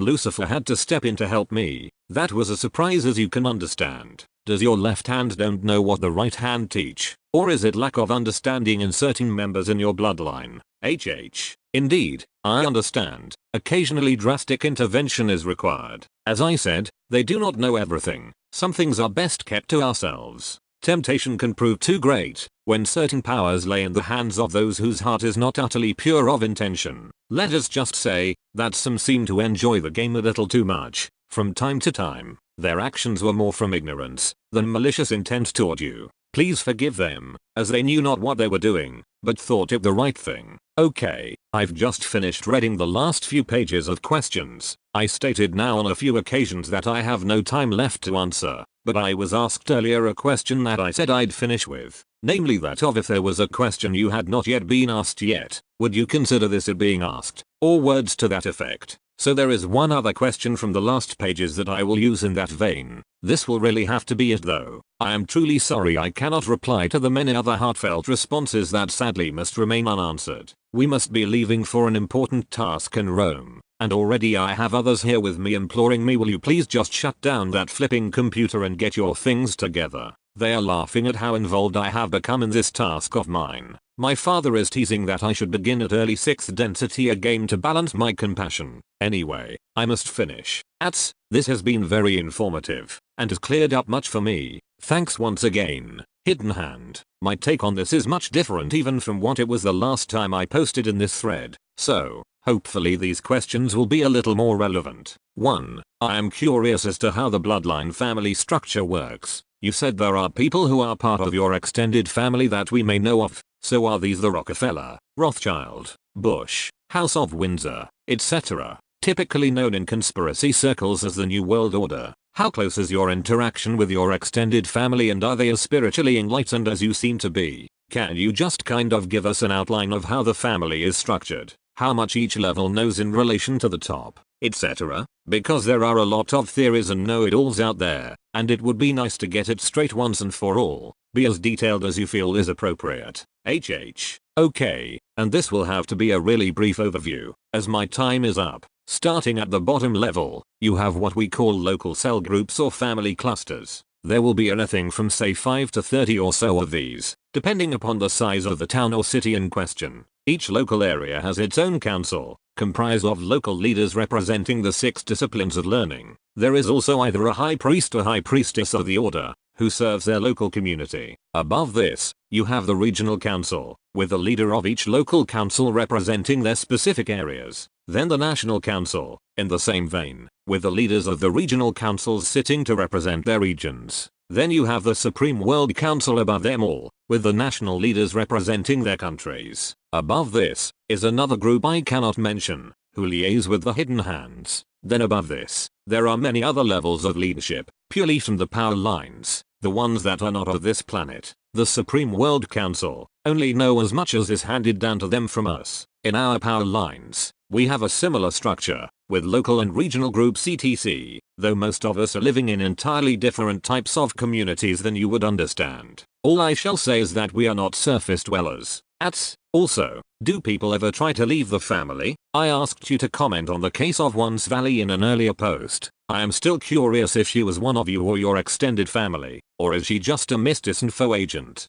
Lucifer had to step in to help me. That was a surprise, as you can understand. Does your left hand don't know what the right hand teach? Or is it lack of understanding in certain members in your bloodline? Indeed, I understand. Occasionally drastic intervention is required. As I said, they do not know everything. Some things are best kept to ourselves. Temptation can prove too great when certain powers lay in the hands of those whose heart is not utterly pure of intention. Let us just say that some seem to enjoy the game a little too much. From time to time, their actions were more from ignorance than malicious intent toward you. Please forgive them, as they knew not what they were doing, but thought it the right thing. Okay, I've just finished reading the last few pages of questions. I stated now on a few occasions that I have no time left to answer, but I was asked earlier a question that I said I'd finish with, namely that of if there was a question you had not yet been asked yet, would you consider this being asked, or words to that effect. So there is one other question from the last pages that I will use in that vein. This will really have to be it though. I am truly sorry I cannot reply to the many other heartfelt responses that sadly must remain unanswered. We must be leaving for an important task in Rome, and already I have others here with me imploring me, will you please just shut down that flipping computer and get your things together. They are laughing at how involved I have become in this task of mine. My father is teasing that I should begin at early 6th density again to balance my compassion. Anyway, I must finish. This has been very informative, and has cleared up much for me. Thanks once again. Hidden Hand. My take on this is much different even from what it was the last time I posted in this thread, so hopefully these questions will be a little more relevant. 1. I am curious as to how the bloodline family structure works. You said there are people who are part of your extended family that we may know of, so are these the Rockefeller, Rothschild, Bush, House of Windsor, etc., typically known in conspiracy circles as the New World Order? How close is your interaction with your extended family, and are they as spiritually enlightened as you seem to be? Can you just kind of give us an outline of how the family is structured, how much each level knows in relation to the top, etc.? Because there are a lot of theories and know-it-alls out there, and it would be nice to get it straight once and for all. Be as detailed as you feel is appropriate. Okay, and this will have to be a really brief overview, as my time is up. Starting at the bottom level, you have what we call local cell groups or family clusters. There will be anything from say 5 to 30 or so of these, depending upon the size of the town or city in question. Each local area has its own council, comprised of local leaders representing the 6 disciplines of learning. There is also either a high priest or high priestess of the order, who serves their local community. Above this, you have the regional council, with the leader of each local council representing their specific areas. Then the national council, in the same vein, with the leaders of the regional councils sitting to represent their regions. Then you have the Supreme World Council above them all, with the national leaders representing their countries. Above this, is another group I cannot mention, who liaise with the Hidden Hands. Then above this, there are many other levels of leadership, purely from the power lines, the ones that are not of this planet. The Supreme World Council only know as much as is handed down to them from us. In our power lines, we have a similar structure, with local and regional groups etc., though most of us are living in entirely different types of communities than you would understand. All I shall say is that we are not surface dwellers. Also, do people ever try to leave the family? I asked you to comment on the case of Once Valley in an earlier post. I am still curious if she was one of you or your extended family, or is she just a misinfo agent?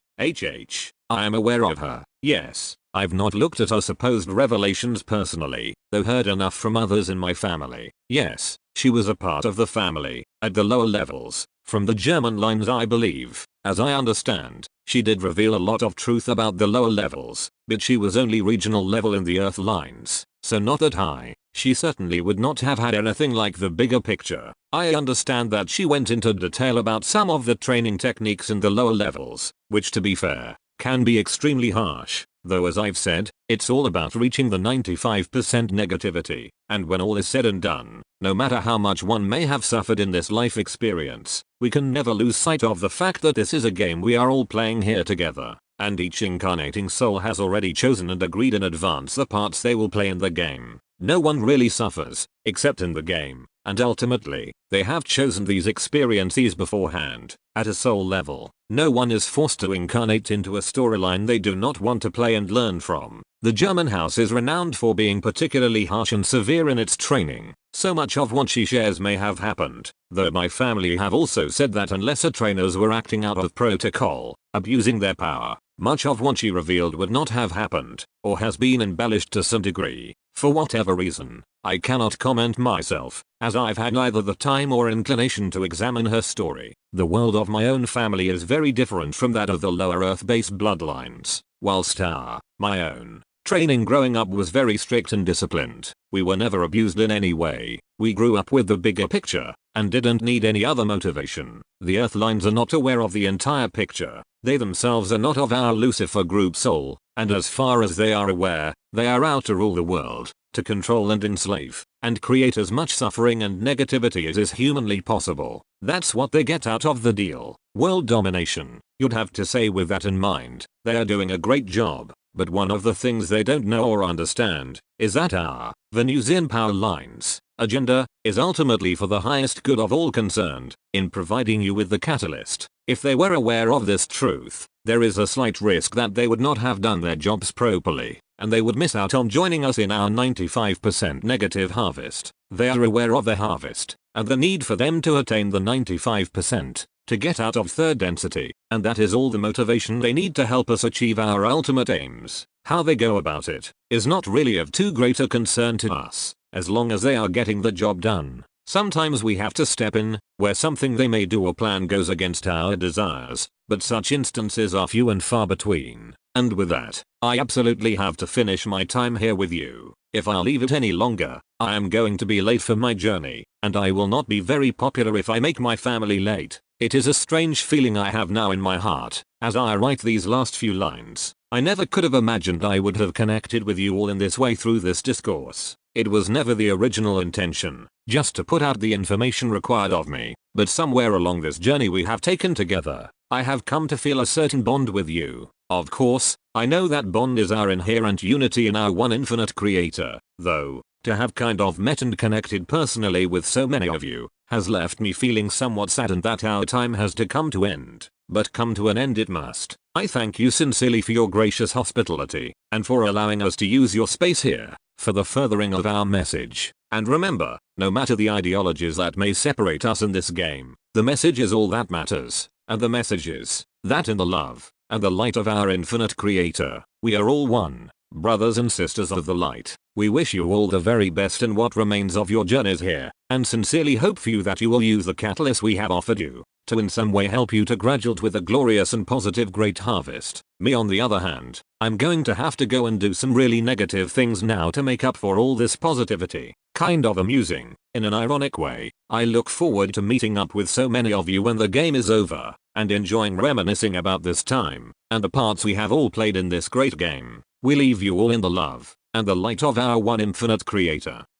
I am aware of her, yes. I've not looked at her supposed revelations personally, though heard enough from others in my family. Yes, she was a part of the family, at the lower levels, from the German lines I believe. As I understand, she did reveal a lot of truth about the lower levels, but she was only regional level in the earth lines, so not that high. She certainly would not have had anything like the bigger picture. I understand that she went into detail about some of the training techniques in the lower levels, which to be fair, can be extremely harsh. Though as I've said, it's all about reaching the 95% negativity, and when all is said and done, no matter how much one may have suffered in this life experience, we can never lose sight of the fact that this is a game we are all playing here together, and each incarnating soul has already chosen and agreed in advance the parts they will play in the game. No one really suffers, except in the game, and ultimately, they have chosen these experiences beforehand. At a soul level, no one is forced to incarnate into a storyline they do not want to play and learn from. The German house is renowned for being particularly harsh and severe in its training, So much of what she shares may have happened, though my family have also said that unless her trainers were acting out of protocol, abusing their power, much of what she revealed would not have happened, or has been embellished to some degree. For whatever reason, I cannot comment myself, as I've had neither the time or inclination to examine her story. The world of my own family is very different from that of the lower earth-based bloodlines. Whilst my own training growing up was very strict and disciplined, we were never abused in any way. We grew up with the bigger picture, and didn't need any other motivation. The Earthlines are not aware of the entire picture. They themselves are not of our Lucifer group soul, and as far as they are aware, they are out to rule the world, to control and enslave, and create as much suffering and negativity as is humanly possible. That's what they get out of the deal. World domination. You'd have to say, with that in mind, they are doing a great job. But one of the things they don't know or understand is that the new Zin power lines agenda is ultimately for the highest good of all concerned in providing you with the catalyst. If they were aware of this truth, there is a slight risk that they would not have done their jobs properly, and they would miss out on joining us in our 95% negative harvest. They are aware of the harvest, and the need for them to attain the 95%. To get out of third density, and that is all the motivation they need to help us achieve our ultimate aims. How they go about it is not really of too great a concern to us, as long as they are getting the job done. Sometimes we have to step in, where something they may do or plan goes against our desires, but such instances are few and far between. And with that, I absolutely have to finish my time here with you. If I leave it any longer, I am going to be late for my journey, and I will not be very popular if I make my family late. It is a strange feeling I have now in my heart, as I write these last few lines. I never could have imagined I would have connected with you all in this way through this discourse. It was never the original intention, just to put out the information required of me, but somewhere along this journey we have taken together, I have come to feel a certain bond with you. Of course, I know that bond is our inherent unity in our one infinite creator, though, to have kind of met and connected personally with so many of you, has left me feeling somewhat saddened that our time has to come to end. But come to an end it must. I thank you sincerely for your gracious hospitality, and for allowing us to use your space here, for the furthering of our message. And remember, no matter the ideologies that may separate us in this game, the message is all that matters, and the message is, that in the love, and the light of our infinite creator, we are all one. Brothers and sisters of the light, we wish you all the very best in what remains of your journeys here, and sincerely hope for you that you will use the catalyst we have offered you, to in some way help you to graduate with a glorious and positive great harvest. Me on the other hand, I'm going to have to go and do some really negative things now to make up for all this positivity. Kind of amusing, in an ironic way. I look forward to meeting up with so many of you when the game is over, and enjoying reminiscing about this time, and the parts we have all played in this great game. We leave you all in the love, and the light of our one infinite creator.